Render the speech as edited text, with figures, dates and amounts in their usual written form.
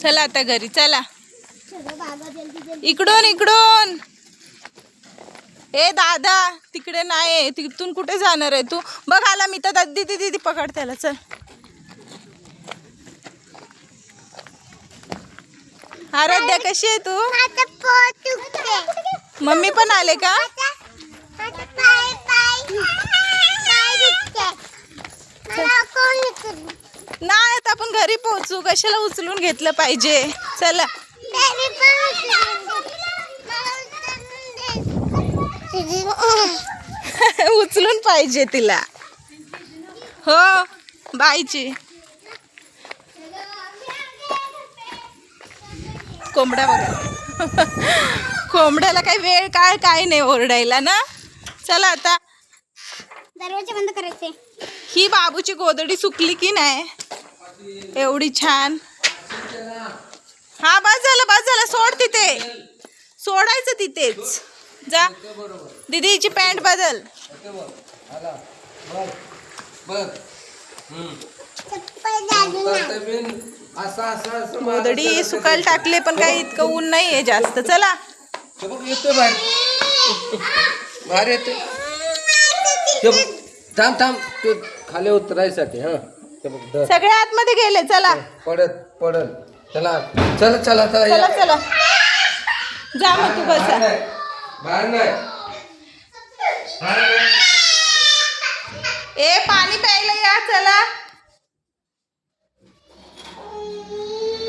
चला आता घरी चला. इकडून इकडून. ए दादा तिकडे नाही, तिथून कुठे जाणार आहे तू? बघ आला मी तर. दीदी दीदी पकड त्याला. चल आराध्या कशी आहे तू? मम्मी पण आले का? नाही आता आपण घरी पोहोचू, कशाला उचलून घेतलं पाहिजे. चला उचलून पाहिजे तिला. हो बाईची कोंबड्या बघा. कोंबड्याला काही वेळ काय नाही ओरडायला ना. चला आता दरवाजे बंद करायचे. ही बाबूची गोदडी सुकली की नाही एवढी छान. हा बस झालं सोड तिथे. सोडायचं तिथेच. जा दीदीची पॅन्ट बदल. गोदडी सुकायला टाकले पण काही इतकं ऊन नाही आहे जास्त. चला बाहेर येते. थांब थांब तू खाली उतरायसाठी. हा सगळे आतमध्ये गेले. चला पडल. चला चला चला चला चला. जा मग तू बसा. बाहेर नाही. ए पाणी प्यायला या. चला